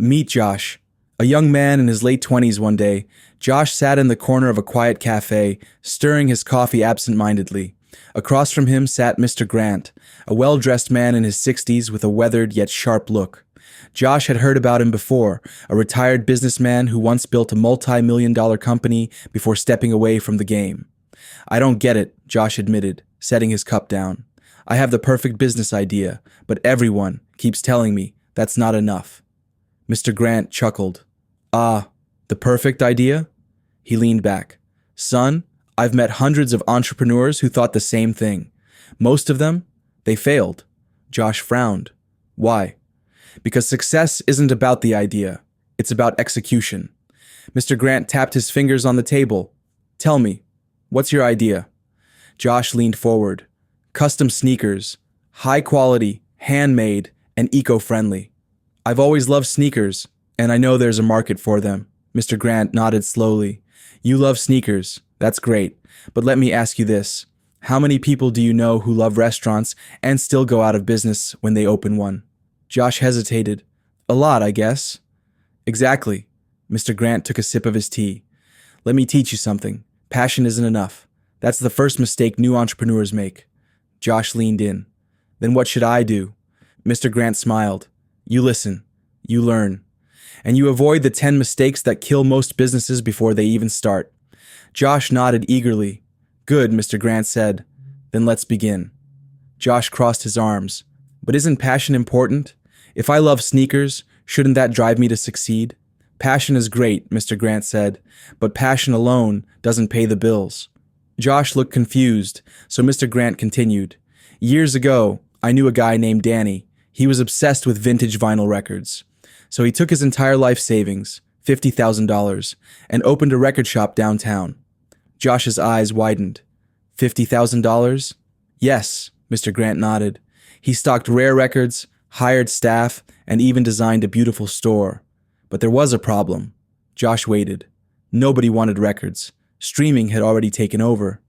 Meet Josh, a young man in his late 20s one day. Josh sat in the corner of a quiet cafe, stirring his coffee absent-mindedly. Across from him sat Mr. Grant, a well-dressed man in his 60s with a weathered yet sharp look. Josh had heard about him before, a retired businessman who once built a multi-million-dollar company before stepping away from the game. "I don't get it," Josh admitted, setting his cup down. "I have the perfect business idea, but everyone keeps telling me that's not enough." Mr. Grant chuckled. "Ah, the perfect idea?" He leaned back. "Son, I've met hundreds of entrepreneurs who thought the same thing. Most of them, they failed." Josh frowned. "Why?" "Because success isn't about the idea. It's about execution." Mr. Grant tapped his fingers on the table. "Tell me, what's your idea?" Josh leaned forward. "Custom sneakers. High quality, handmade, and eco-friendly." "I've always loved sneakers, and I know there's a market for them." Mr. Grant nodded slowly. "You love sneakers. That's great. But let me ask you this. How many people do you know who love restaurants and still go out of business when they open one?" Josh hesitated. "A lot, I guess." "Exactly." Mr. Grant took a sip of his tea. "Let me teach you something. Passion isn't enough. That's the first mistake new entrepreneurs make." Josh leaned in. "Then what should I do?" Mr. Grant smiled. "You listen. You learn. And you avoid the 10 mistakes that kill most businesses before they even start." Josh nodded eagerly. "Good," Mr. Grant said. "Then let's begin." Josh crossed his arms. "But isn't passion important? If I love sneakers, shouldn't that drive me to succeed?" "Passion is great," Mr. Grant said, "but passion alone doesn't pay the bills." Josh looked confused, so Mr. Grant continued. "Years ago, I knew a guy named Danny. He was obsessed with vintage vinyl records. So he took his entire life savings, $50,000, and opened a record shop downtown." Josh's eyes widened. $50,000? "Yes," Mr. Grant nodded. "He stocked rare records, hired staff, and even designed a beautiful store. But there was a problem." Josh waited. Nobody wanted records. Streaming had already taken over.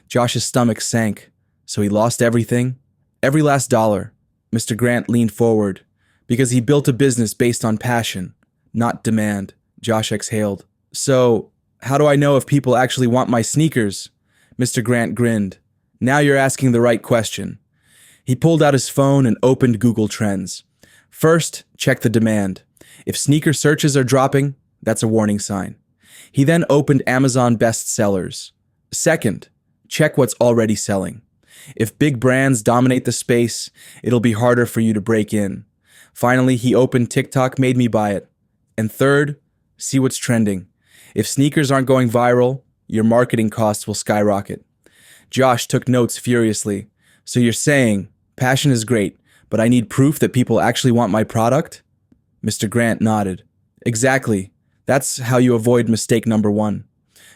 Josh's stomach sank. So he lost everything? Every last dollar. Mr. Grant leaned forward. "Because he built a business based on passion, not demand." Josh exhaled. "So, how do I know if people actually want my sneakers?" Mr. Grant grinned. "Now you're asking the right question." He pulled out his phone and opened Google Trends. First, check the demand. If sneaker searches are dropping, that's a warning sign. He then opened Amazon bestsellers. Second, check what's already selling. If big brands dominate the space, it'll be harder for you to break in. Finally, he opened TikTok Made Me Buy It. And third, see what's trending. If sneakers aren't going viral, your marketing costs will skyrocket. Josh took notes furiously. "So you're saying, passion is great, but I need proof that people actually want my product?" Mr. Grant nodded. "Exactly. That's how you avoid mistake number 1.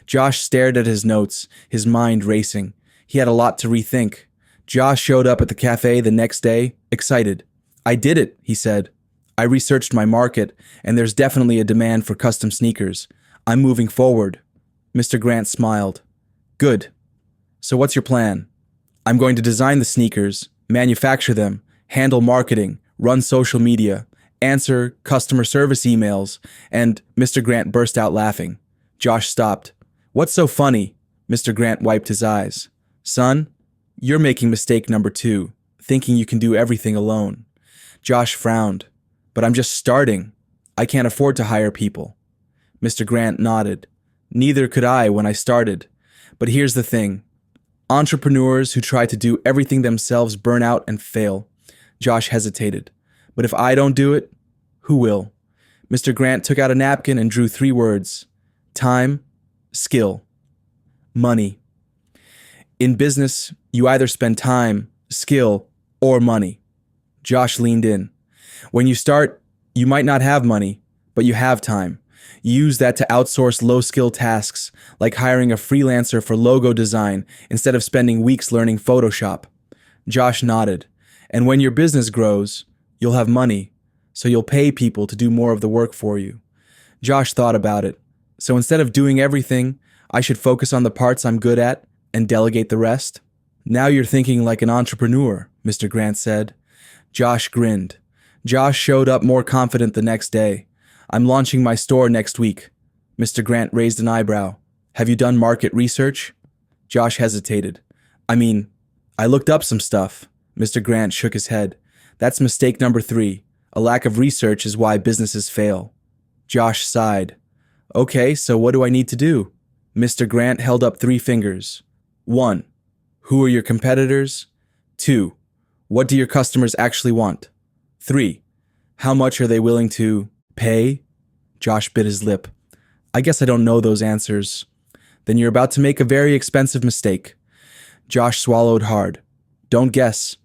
Josh stared at his notes, his mind racing. He had a lot to rethink. Josh showed up at the cafe the next day, excited. "I did it," he said. "I researched my market, and there's definitely a demand for custom sneakers. I'm moving forward." Mr. Grant smiled. "Good. So what's your plan?" "I'm going to design the sneakers, manufacture them, handle marketing, run social media, answer customer service emails, and..." Mr. Grant burst out laughing. Josh stopped. "What's so funny?" Mr. Grant wiped his eyes. "Son, you're making mistake number 2, thinking you can do everything alone." Josh frowned. "But I'm just starting. I can't afford to hire people." Mr. Grant nodded. "Neither could I when I started. But here's the thing. Entrepreneurs who try to do everything themselves burn out and fail." Josh hesitated. "But if I don't do it, who will?" Mr. Grant took out a napkin and drew 3 words. Time, skill, money. In business, you either spend time, skill, or money. Josh leaned in. When you start, you might not have money, but you have time. You use that to outsource low-skill tasks, like hiring a freelancer for logo design instead of spending weeks learning Photoshop. Josh nodded. "And when your business grows, you'll have money, so you'll pay people to do more of the work for you." Josh thought about it. "So instead of doing everything, I should focus on the parts I'm good at and delegate the rest?" "Now you're thinking like an entrepreneur," Mr. Grant said. Josh grinned. Josh showed up more confident the next day. I'm launching my store next week. Mr. Grant raised an eyebrow. Have you done market research? Josh hesitated. I looked up some stuff. Mr. Grant shook his head. That's mistake number 3. A lack of research is why businesses fail. Josh sighed. Okay, so what do I need to do? Mr. Grant held up 3 fingers. 1. Who are your competitors? 2. What do your customers actually want? 3. How much are they willing to pay? Josh bit his lip. I guess I don't know those answers. Then you're about to make a very expensive mistake. Josh swallowed hard. Don't guess.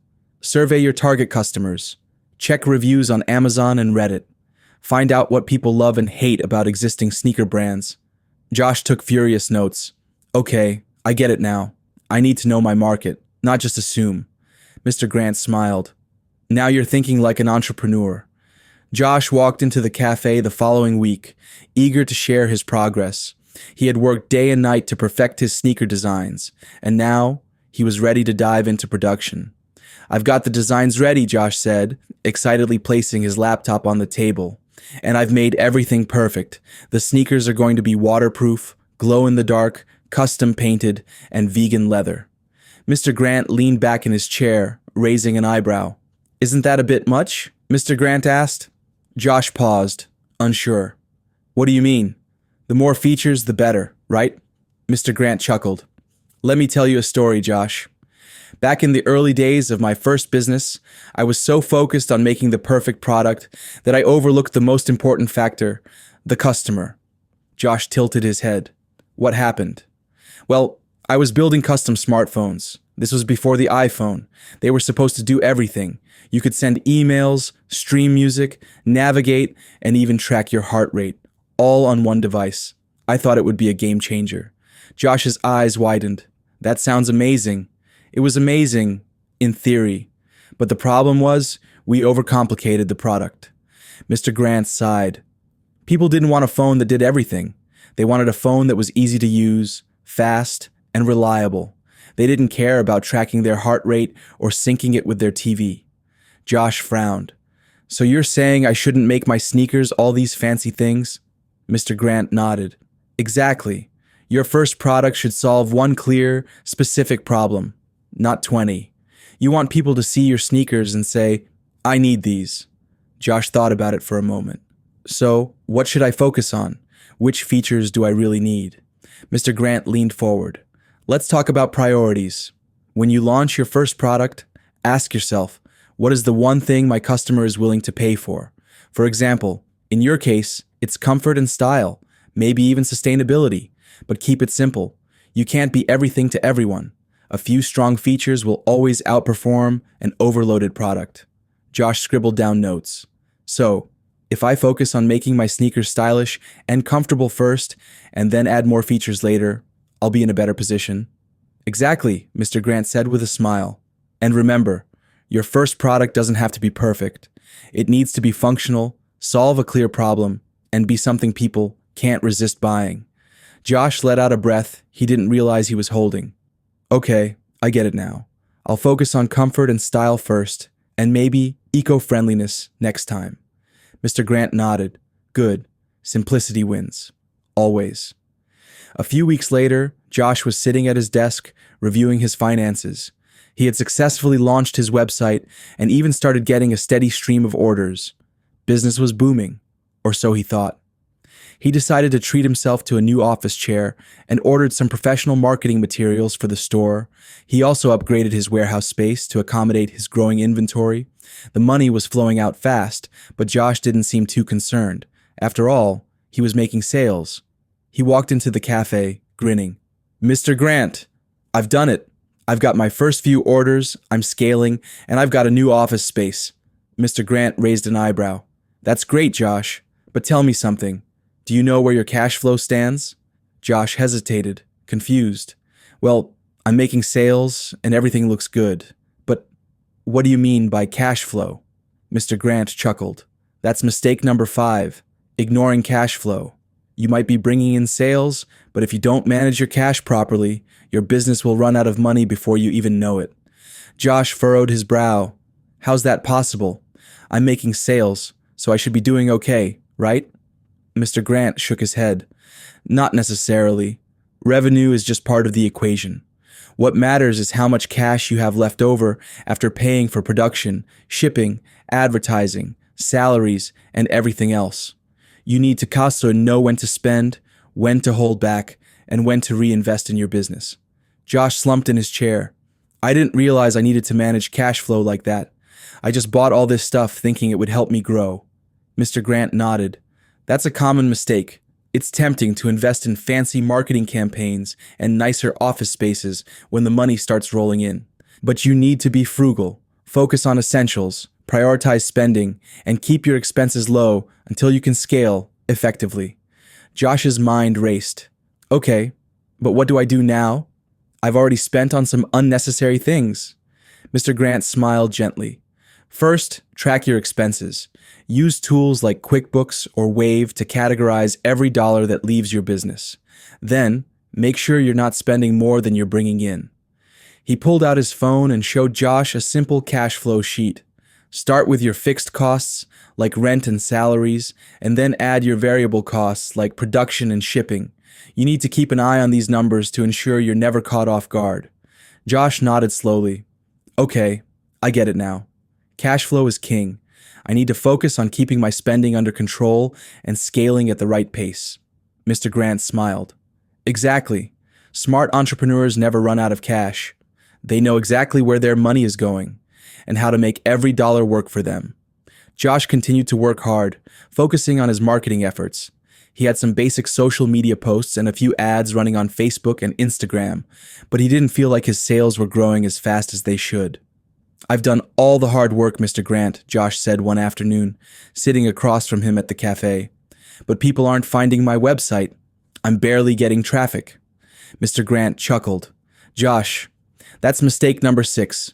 Survey your target customers. Check reviews on Amazon and Reddit. Find out what people love and hate about existing sneaker brands. Josh took furious notes. Okay, I get it now. I need to know my market, not just assume. Mr. Grant smiled. Now you're thinking like an entrepreneur. Josh walked into the cafe the following week, eager to share his progress. He had worked day and night to perfect his sneaker designs, and now he was ready to dive into production. I've got the designs ready, Josh said, excitedly placing his laptop on the table. And I've made everything perfect. The sneakers are going to be waterproof, glow-in-the-dark, custom painted, and vegan leather. Mr. Grant leaned back in his chair, raising an eyebrow. Isn't that a bit much? Mr. Grant asked. Josh paused, unsure. What do you mean? The more features, the better, right? Mr. Grant chuckled. Let me tell you a story, Josh. Back in the early days of my first business, I was so focused on making the perfect product that I overlooked the most important factor, the customer. Josh tilted his head. What happened? Well, I was building custom smartphones. This was before the iPhone. They were supposed to do everything. You could send emails, stream music, navigate, and even track your heart rate, all on one device. I thought it would be a game changer. Josh's eyes widened. That sounds amazing. It was amazing, in theory. But the problem was, we overcomplicated the product. Mr. Grant sighed. People didn't want a phone that did everything. They wanted a phone that was easy to use, fast, and reliable. They didn't care about tracking their heart rate or syncing it with their TV. Josh frowned. So you're saying I shouldn't make my sneakers all these fancy things? Mr. Grant nodded. Exactly. Your first product should solve one clear, specific problem, not 20. You want people to see your sneakers and say, I need these. Josh thought about it for a moment. So, what should I focus on? Which features do I really need? Mr. Grant leaned forward. Let's talk about priorities. When you launch your first product, ask yourself, what is the one thing my customer is willing to pay for? For example, in your case, it's comfort and style, maybe even sustainability, but keep it simple. You can't be everything to everyone. A few strong features will always outperform an overloaded product. Josh scribbled down notes. So, if I focus on making my sneakers stylish and comfortable first, and then add more features later, I'll be in a better position. Exactly, Mr. Grant said with a smile. And remember, your first product doesn't have to be perfect. It needs to be functional, solve a clear problem, and be something people can't resist buying. Josh let out a breath he didn't realize he was holding. Okay, I get it now. I'll focus on comfort and style first, and maybe eco-friendliness next time. Mr. Grant nodded. Good. Simplicity wins. Always. A few weeks later, Josh was sitting at his desk, reviewing his finances. He had successfully launched his website and even started getting a steady stream of orders. Business was booming, or so he thought. He decided to treat himself to a new office chair and ordered some professional marketing materials for the store. He also upgraded his warehouse space to accommodate his growing inventory. The money was flowing out fast, but Josh didn't seem too concerned. After all, he was making sales. He walked into the cafe, grinning. Mr. Grant, I've done it. I've got my first few orders, I'm scaling, and I've got a new office space. Mr. Grant raised an eyebrow. That's great, Josh, but tell me something. Do you know where your cash flow stands? Josh hesitated, confused. Well, I'm making sales and everything looks good. But what do you mean by cash flow? Mr. Grant chuckled. That's mistake number 5, ignoring cash flow. You might be bringing in sales, but if you don't manage your cash properly, your business will run out of money before you even know it. Josh furrowed his brow. How's that possible? I'm making sales, so I should be doing okay, right? Mr. Grant shook his head. Not necessarily. Revenue is just part of the equation. What matters is how much cash you have left over after paying for production, shipping, advertising, salaries, and everything else. You need to know when to spend, when to hold back, and when to reinvest in your business. Josh slumped in his chair. I didn't realize I needed to manage cash flow like that. I just bought all this stuff thinking it would help me grow. Mr. Grant nodded. That's a common mistake. It's tempting to invest in fancy marketing campaigns and nicer office spaces when the money starts rolling in. But you need to be frugal, focus on essentials, prioritize spending, and keep your expenses low until you can scale effectively. Josh's mind raced. Okay, but what do I do now? I've already spent on some unnecessary things. Mr. Grant smiled gently. First, track your expenses. Use tools like QuickBooks or Wave to categorize every dollar that leaves your business. Then, make sure you're not spending more than you're bringing in. He pulled out his phone and showed Josh a simple cash flow sheet. Start with your fixed costs, like rent and salaries, and then add your variable costs, like production and shipping. You need to keep an eye on these numbers to ensure you're never caught off guard. Josh nodded slowly. Okay, I get it now. Cash flow is king. I need to focus on keeping my spending under control and scaling at the right pace. Mr. Grant smiled. Exactly. Smart entrepreneurs never run out of cash. They know exactly where their money is going and how to make every dollar work for them. Josh continued to work hard, focusing on his marketing efforts. He had some basic social media posts and a few ads running on Facebook and Instagram, but he didn't feel like his sales were growing as fast as they should. I've done all the hard work, Mr. Grant, Josh said one afternoon, sitting across from him at the cafe. But people aren't finding my website. I'm barely getting traffic. Mr. Grant chuckled. Josh, that's mistake number 6.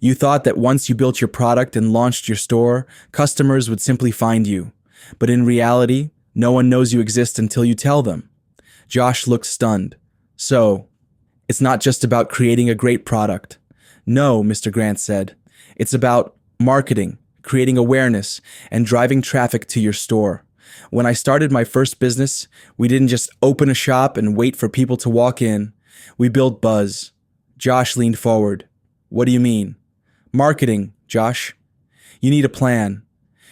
You thought that once you built your product and launched your store, customers would simply find you. But in reality, no one knows you exist until you tell them. Josh looked stunned. So, it's not just about creating a great product. No, Mr. Grant said. It's about marketing, creating awareness, and driving traffic to your store. When I started my first business, we didn't just open a shop and wait for people to walk in. We built buzz. Josh leaned forward. What do you mean? Marketing, Josh. You need a plan.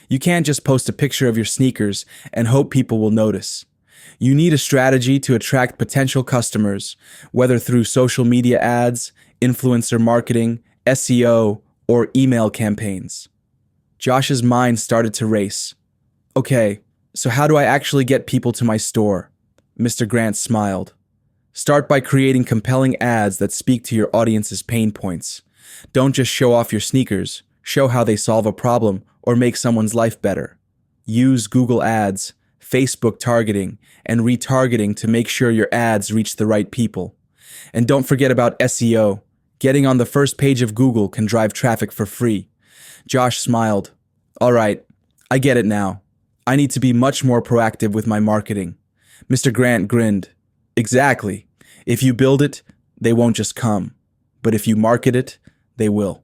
You can't just post a picture of your sneakers and hope people will notice. You need a strategy to attract potential customers, whether through social media ads, influencer marketing, SEO, or email campaigns. Josh's mind started to race. Okay, so how do I actually get people to my store? Mr. Grant smiled. Start by creating compelling ads that speak to your audience's pain points. Don't just show off your sneakers, show how they solve a problem or make someone's life better. Use Google Ads, Facebook targeting, and retargeting to make sure your ads reach the right people. And don't forget about SEO. Getting on the first page of Google can drive traffic for free. Josh smiled. All right, I get it now. I need to be much more proactive with my marketing. Mr. Grant grinned. Exactly. If you build it, they won't just come. But if you market it, they will.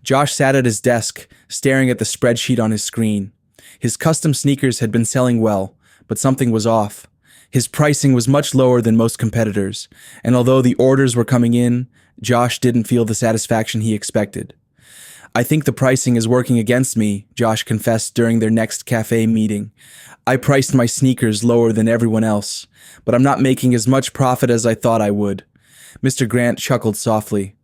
Josh sat at his desk, staring at the spreadsheet on his screen. His custom sneakers had been selling well, but something was off. His pricing was much lower than most competitors, and although the orders were coming in, Josh didn't feel the satisfaction he expected. I think the pricing is working against me, Josh confessed during their next cafe meeting. I priced my sneakers lower than everyone else, but I'm not making as much profit as I thought I would. Mr. Grant chuckled softly.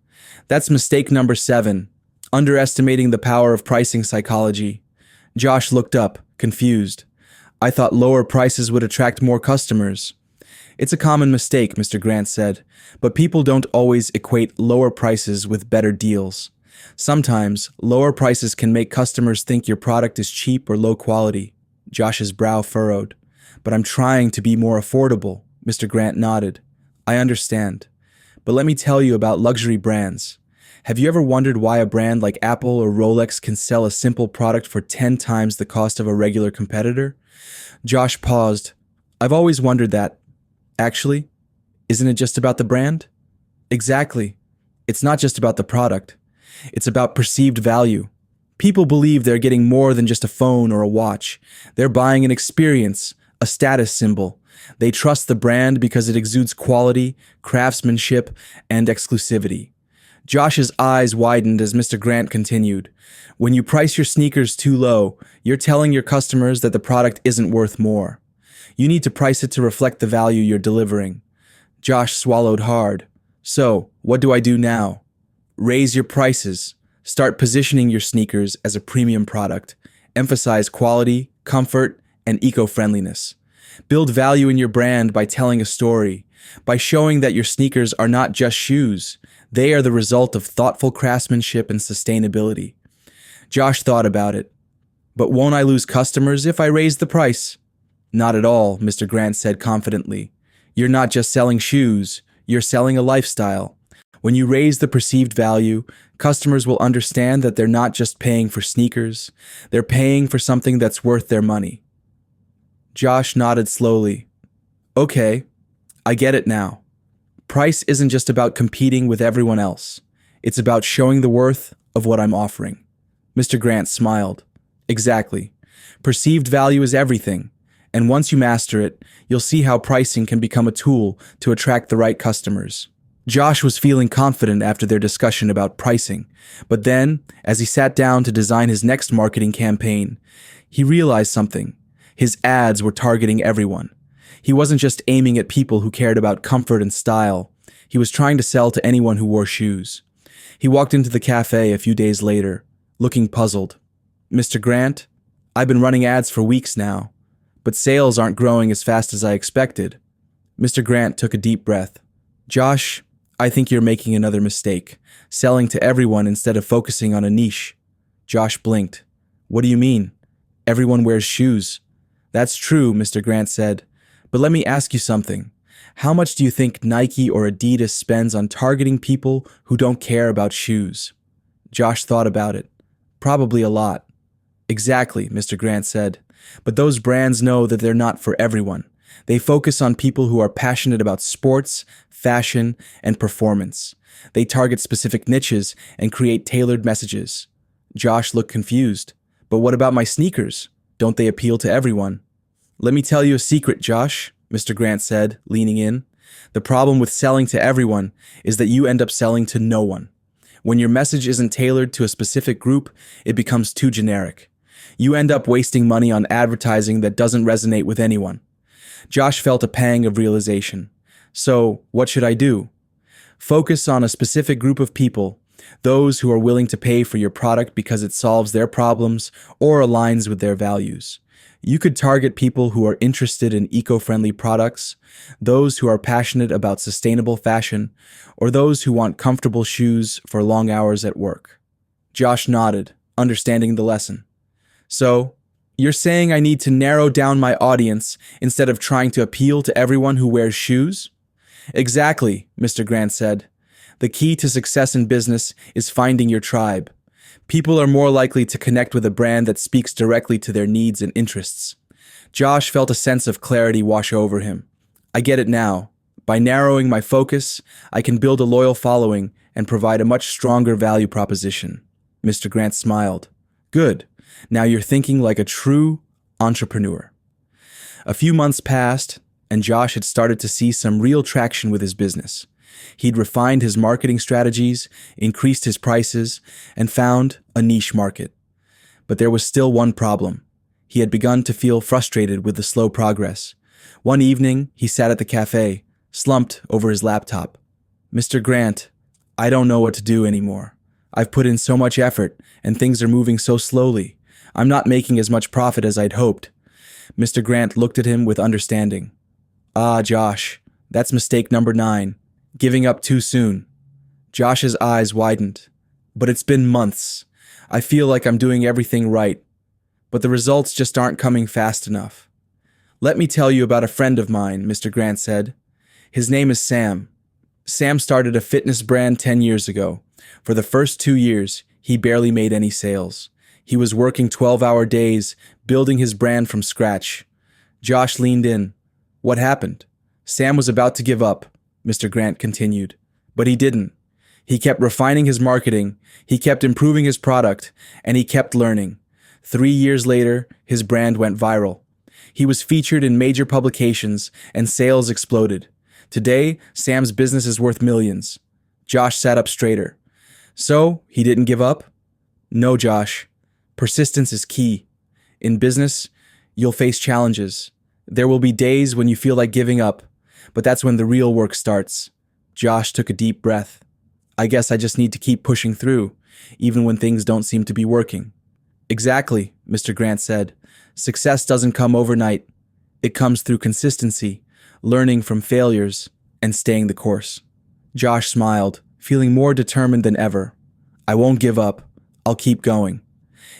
That's mistake number 7, underestimating the power of pricing psychology. Josh looked up, confused. I thought lower prices would attract more customers. It's a common mistake, Mr. Grant said, but people don't always equate lower prices with better deals. Sometimes, lower prices can make customers think your product is cheap or low quality. Josh's brow furrowed. But I'm trying to be more affordable, Mr. Grant nodded. I understand. But let me tell you about luxury brands. Have you ever wondered why a brand like Apple or Rolex can sell a simple product for 10 times the cost of a regular competitor? Josh paused. I've always wondered that. Actually, isn't it just about the brand? Exactly. It's not just about the product. It's about perceived value. People believe they're getting more than just a phone or a watch. They're buying an experience, a status symbol. They trust the brand because it exudes quality, craftsmanship, and exclusivity. Josh's eyes widened as Mr. Grant continued. When you price your sneakers too low, you're telling your customers that the product isn't worth more. You need to price it to reflect the value you're delivering. Josh swallowed hard. So, what do I do now? Raise your prices. Start positioning your sneakers as a premium product. Emphasize quality, comfort, and eco-friendliness. Build value in your brand by telling a story, by showing that your sneakers are not just shoes. They are the result of thoughtful craftsmanship and sustainability. Josh thought about it. But won't I lose customers if I raise the price? Not at all, Mr. Grant said confidently. You're not just selling shoes, you're selling a lifestyle. When you raise the perceived value, customers will understand that they're not just paying for sneakers, they're paying for something that's worth their money. Josh nodded slowly. Okay, I get it now. Price isn't just about competing with everyone else. It's about showing the worth of what I'm offering. Mr. Grant smiled. Exactly. Perceived value is everything. And once you master it, you'll see how pricing can become a tool to attract the right customers. Josh was feeling confident after their discussion about pricing, but then, as he sat down to design his next marketing campaign, he realized something. His ads were targeting everyone. He wasn't just aiming at people who cared about comfort and style. He was trying to sell to anyone who wore shoes. He walked into the cafe a few days later, looking puzzled. Mr. Grant, I've been running ads for weeks now, but sales aren't growing as fast as I expected. Mr. Grant took a deep breath. Josh, I think you're making another mistake, selling to everyone instead of focusing on a niche. Josh blinked. What do you mean? Everyone wears shoes. That's true, Mr. Grant said. But let me ask you something. How much do you think Nike or Adidas spends on targeting people who don't care about shoes? Josh thought about it. Probably a lot. Exactly, Mr. Grant said. But those brands know that they're not for everyone. They focus on people who are passionate about sports, fashion, and performance. They target specific niches and create tailored messages. Josh looked confused. But what about my sneakers? Don't they appeal to everyone? Let me tell you a secret, Josh, Mr. Grant said, leaning in. The problem with selling to everyone is that you end up selling to no one. When your message isn't tailored to a specific group, it becomes too generic. You end up wasting money on advertising that doesn't resonate with anyone. Josh felt a pang of realization. So, what should I do? Focus on a specific group of people, those who are willing to pay for your product because it solves their problems or aligns with their values. You could target people who are interested in eco-friendly products, those who are passionate about sustainable fashion, or those who want comfortable shoes for long hours at work. Josh nodded, understanding the lesson. So, you're saying I need to narrow down my audience instead of trying to appeal to everyone who wears shoes? Exactly, Mr. Grant said. The key to success in business is finding your tribe. People are more likely to connect with a brand that speaks directly to their needs and interests. Josh felt a sense of clarity wash over him. I get it now. By narrowing my focus, I can build a loyal following and provide a much stronger value proposition. Mr. Grant smiled. Good. Now you're thinking like a true entrepreneur. A few months passed, and Josh had started to see some real traction with his business. He'd refined his marketing strategies, increased his prices, and found a niche market. But there was still one problem. He had begun to feel frustrated with the slow progress. One evening, he sat at the cafe, slumped over his laptop. Mr. Grant, I don't know what to do anymore. I've put in so much effort, and things are moving so slowly. I'm not making as much profit as I'd hoped. Mr. Grant looked at him with understanding. Ah, Josh, that's mistake number 9. Giving up too soon. Josh's eyes widened. But it's been months. I feel like I'm doing everything right. But the results just aren't coming fast enough. Let me tell you about a friend of mine, Mr. Grant said. His name is Sam. Sam started a fitness brand 10 years ago. For the first 2 years, he barely made any sales. He was working 12-hour days, building his brand from scratch. Josh leaned in. What happened? Sam was about to give up, Mr. Grant continued. But he didn't. He kept refining his marketing, he kept improving his product, and he kept learning. 3 years later, his brand went viral. He was featured in major publications, and sales exploded. Today, Sam's business is worth millions. Josh sat up straighter. So, he didn't give up? No, Josh. Persistence is key. In business, you'll face challenges. There will be days when you feel like giving up, but that's when the real work starts. Josh took a deep breath. I guess I just need to keep pushing through, even when things don't seem to be working. Exactly, Mr. Grant said. Success doesn't come overnight. It comes through consistency, learning from failures, and staying the course. Josh smiled, feeling more determined than ever. I won't give up. I'll keep going.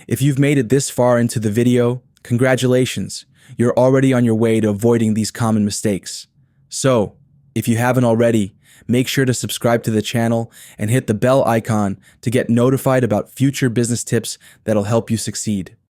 If you've made it this far into the video, congratulations. You're already on your way to avoiding these common mistakes. So, if you haven't already, make sure to subscribe to the channel and hit the bell icon to get notified about future business tips that'll help you succeed.